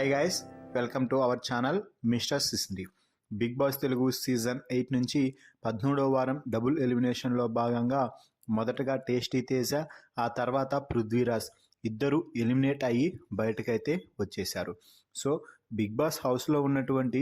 Hi guys, welcome to our channel mister సిస్ని. Bigg Boss Telugu season 8 నుంచి 13వ వారం double ఎలిమినేషన్లో భాగంగా మొదటగా టేస్టీ తేజ, ఆ తర్వాత పృథ్వీరాజ్ ఇద్దరు ఎలిమినేట్ అయ్యి బయటకైతే వచ్చేశారు. సో బిగ్ బాస్ హౌస్లో ఉన్నటువంటి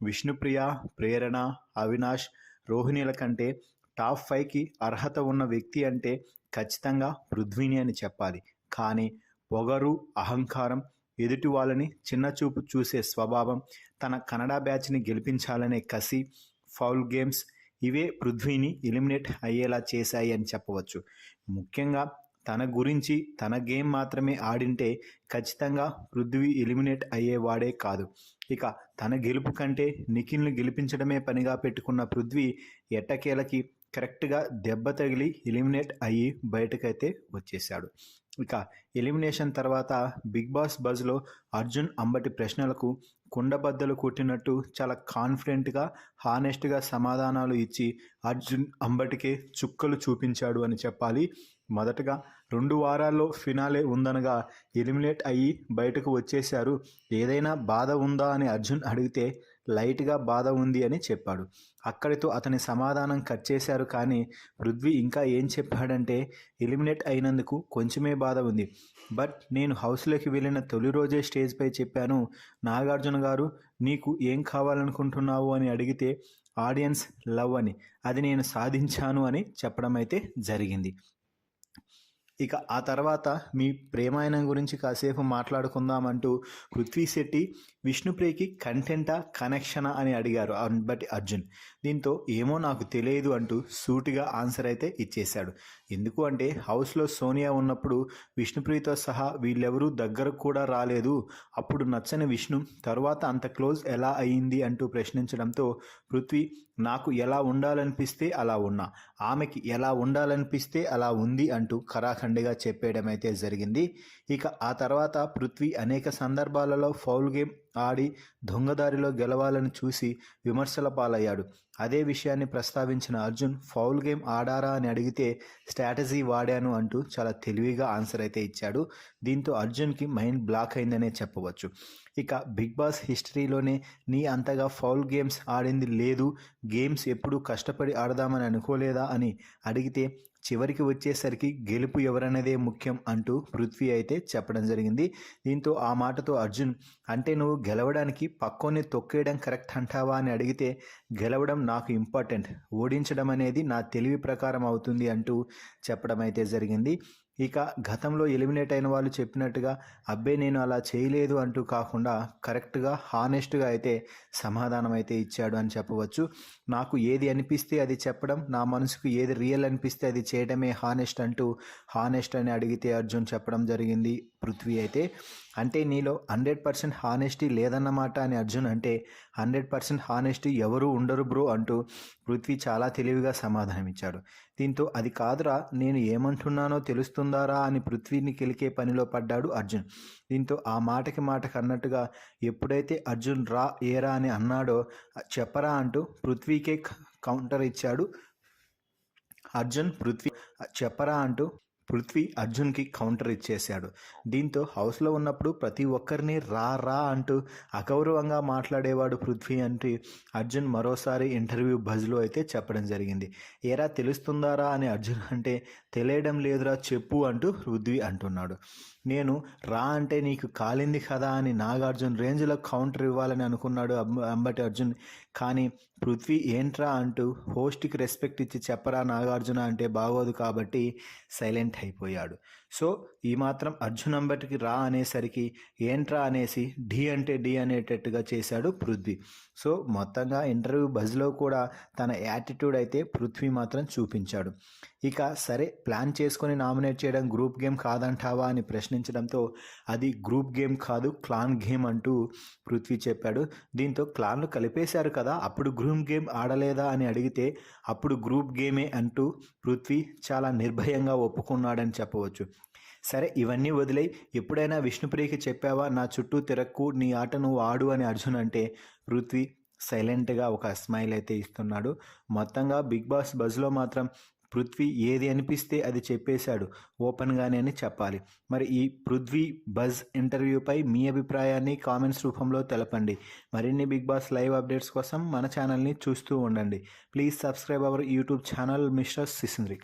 విష్ణుప్రియ, ప్రేరణ, అవినాష్, రోహిణిల కంటే టాప్ 5కి అర్హత ఉన్న వ్యక్తి అంటే ఖచ్చితంగా పృథ్వీని అని చెప్పాలి. కానీ పొగరు, అహంకారం, ఎదుటి వాళ్ళని చిన్నచూపు చూసే స్వభావం, తన కన్నడ బ్యాచ్ని గెలిపించాలనే కసి, ఫౌల్ గేమ్స్ ఇవే పృథ్వీని ఎలిమినేట్ అయ్యేలా చేశాయి అని చెప్పవచ్చు. ముఖ్యంగా తన గురించి తన గేమ్ మాత్రమే ఆడింటే ఖచ్చితంగా పృథ్వీ ఎలిమినేట్ అయ్యేవాడే కాదు. ఇక తన గెలుపు కంటే నిఖిల్ని గెలిపించడమే పనిగా పెట్టుకున్న పృథ్వీ ఎట్టకేలకి కరెక్ట్గా దెబ్బ తగిలి ఎలిమినేట్ అయ్యి బయటకైతే వచ్చేశాడు. ఇక ఎలిమినేషన్ తర్వాత బిగ్ బాస్ బజ్లో అర్జున్ అంబటి ప్రశ్నలకు కుండబద్దలు కొట్టినట్టు చాలా కాన్ఫిడెంట్గా, హానెస్ట్గా సమాధానాలు ఇచ్చి అర్జున్ అంబటికే చుక్కలు చూపించాడు అని చెప్పాలి. మొదటగా 2 వారాల్లో ఫినాలే ఉందనగా ఎలిమినేట్ అయ్యి బయటకు వచ్చేశారు. ఏదైనా బాధ ఉందా అని అర్జున్ అడిగితే లైట్గా బాధ ఉంది అని చెప్పాడు. అక్కడితో అతని సమాధానం కట్ చేశారు. కానీ పృథ్వీ ఇంకా ఏం చెప్పాడంటే, ఎలిమినేట్ అయినందుకు కొంచెమే బాధ ఉంది, బట్ నేను హౌస్లోకి వెళ్ళిన తొలి రోజే స్టేజ్పై చెప్పాను, నాగార్జున గారు నీకు ఏం కావాలనుకుంటున్నావు అని అడిగితే ఆడియన్స్ లవ్ అని, అది నేను సాధించాను అని చెప్పడం అయితే జరిగింది. ఇక ఆ తర్వాత మీ ప్రేమాయణం గురించి కాసేపు మాట్లాడుకుందామంటూ పృథ్వీ శెట్టి విష్ణుప్రియకి కంటెంటా కనెక్షనా అని అడిగారు బట్ అర్జున్. దీంతో ఏమో నాకు తెలియదు అంటూ సూటిగా ఆన్సర్ అయితే ఇచ్చేశాడు. ఎందుకు అంటే హౌస్లో సోనియా ఉన్నప్పుడు విష్ణుప్రియతో సహా వీళ్ళెవరూ దగ్గరకు కూడా రాలేదు, అప్పుడు నచ్చని విష్ణు తర్వాత అంత క్లోజ్ ఎలా అయ్యింది అంటూ ప్రశ్నించడంతో పృథ్వీ నాకు ఎలా ఉండాలనిపిస్తే అలా ఉన్నా, ఆమెకి ఎలా ఉండాలనిపిస్తే అలా ఉంది అంటూ ఖరాఖండిగా చెప్పేయడం అయితే జరిగింది. ఇక ఆ తర్వాత పృథ్వీ అనేక సందర్భాలలో ఫౌల్ గేమ్ ఆడి దొంగదారిలో గెలవాలని చూసి విమర్శల పాలయ్యాడు. అదే విషయాన్ని ప్రస్తావించిన అర్జున్ ఫౌల్ గేమ్ ఆడారా అని అడిగితే స్ట్రాటజీ వాడాను అంటూ చాలా తెలివిగా ఆన్సర్ అయితే ఇచ్చాడు. దీంతో అర్జున్కి మైండ్ బ్లాక్ అయిందనే చెప్పవచ్చు. ఇక బిగ్ బాస్ హిస్టరీలోనే నీ అంతగా ఫౌల్ గేమ్స్ ఆడింది లేదు, గేమ్స్ ఎప్పుడూ కష్టపడి ఆడదామని అనుకోలేదా అని అడిగితే చివరికి వచ్చేసరికి గెలుపు ఎవరనేదే ముఖ్యం అంటూ పృథ్వీ అయితే చెప్పడం జరిగింది. దీంతో ఆ మాటతో అర్జున్ అంటే నువ్వు గెలవడానికి పక్కోని తొక్కేయడం కరెక్ట్ అంటావా అని అడిగితే గెలవడం నాకు ఇంపార్టెంట్, ఓడించడం అనేది నా తెలివి ప్రకారం అవుతుంది అంటూ చెప్పడం అయితే జరిగింది. ఇక గతంలో ఎలిమినేట్ అయిన వాళ్ళు చెప్పినట్టుగా అబ్బే నేను అలా చేయలేదు అంటూ కాకుండా కరెక్ట్గా హానెస్ట్గా అయితే సమాధానం అయితే ఇచ్చాడు అని చెప్పవచ్చు. నాకు ఏది అనిపిస్తే అది చెప్పడం, నా మనసుకు ఏది రియల్ అనిపిస్తే అది చేయడమే హానెస్ట్ అంటూ హానెస్ట్ అని అడిగితే అర్జున్ చెప్పడం జరిగింది పృథ్వీ అయితే. అంటే నీలో 100% హానెస్టీ లేదన్నమాట అని అర్జున్ అంటే 100% హానెస్టీ ఎవరూ ఉండరు బ్రో అంటూ పృథ్వీ చాలా తెలివిగా సమాధానం ఇచ్చాడు. దీంతో అది కాదురా నేను ఏమంటున్నానో తెలుస్తుందారా అని పృథ్వీని కెలికే పనిలో పడ్డాడు అర్జున్. దీంతో ఆ మాటకి అన్నట్టుగా ఎప్పుడైతే అర్జున్ రా ఏరా అని అన్నాడో చెప్పరా అంటూ పృథ్వీకే కౌంటర్ ఇచ్చాడు అర్జున్. పృథ్వీ అర్జున్కి కౌంటర్ ఇచ్చేశాడు. దీంతో హౌస్లో ఉన్నప్పుడు ప్రతి ఒక్కరిని రా రా అంటూ అగౌరవంగా మాట్లాడేవాడు పృథ్వీ అంటే అర్జున్ మరోసారి ఇంటర్వ్యూ బజ్లో అయితే చెప్పడం జరిగింది. ఏరా తెలుస్తుందారా అని అర్జున్ అంటే తెలియడం లేదురా చెప్పు అంటూ పృథ్వీ అంటున్నాడు. నేను రా అంటే నీకు కాలింది కదా అని నాగార్జున రేంజ్లో కౌంటర్ ఇవ్వాలని అనుకున్నాడు అంబటి అర్జున్. కానీ పృథ్వీ ఏంట్రా అంటూ హోస్ట్కి రెస్పెక్ట్ ఇచ్చి చెప్పరా నాగార్జున అంటే బాగోదు కాబట్టి సైలెంట్ అయిపోయాడు. సో ఈ మాత్రం అర్జున్ అంబటికి రా అనేసరికి ఏంట్రా అనేసి డి అంటే డి అనేటట్టుగా చేశాడు పృథ్వీ. సో మొత్తంగా ఇంటర్వ్యూ బజ్లో కూడా తన యాటిట్యూడ్ అయితే పృథ్వీ మాత్రం చూపించాడు. ఇక సరే ప్లాన్ చేసుకొని నామినేట్ చేయడం గ్రూప్ గేమ్ కాదంటావా అని ప్రశ్నించడంతో అది గ్రూప్ గేమ్ కాదు క్లాన్ గేమ్ అంటూ పృథ్వీ చెప్పాడు. దీంతో క్లాన్లు కలిపేశారు కదా అప్పుడు గ్రూప్ గేమ్ ఆడలేదా అని అడిగితే అప్పుడు గ్రూప్ గేమే అంటూ పృథ్వీ చాలా నిర్భయంగా ఒప్పుకున్నాడని చెప్పవచ్చు. సరే ఇవన్నీ వదిలే, ఎప్పుడైనా విష్ణుప్రియకి చెప్పావా నా చుట్టూ తిరక్కు, నీ ఆట నువ్వు ఆడు అని అర్జున్ అంటే పృథ్వీ సైలెంట్గా ఒక స్మైల్ అయితే ఇస్తున్నాడు. మొత్తంగా బిగ్ బాస్ బజ్లో మాత్రం పృథ్వీ ఏది అనిపిస్తే అది చెప్పేశాడు ఓపెన్గానే అని చెప్పాలి. మరి ఈ పృథ్వీ బజ్ ఇంటర్వ్యూపై మీ అభిప్రాయాన్ని కామెంట్స్ రూపంలో తెలపండి. మరిన్ని బిగ్ బాస్ లైవ్ అప్డేట్స్ కోసం మన ఛానల్ని చూస్తూ ఉండండి. Please subscribe our YouTube channel mister సిసింద్రి.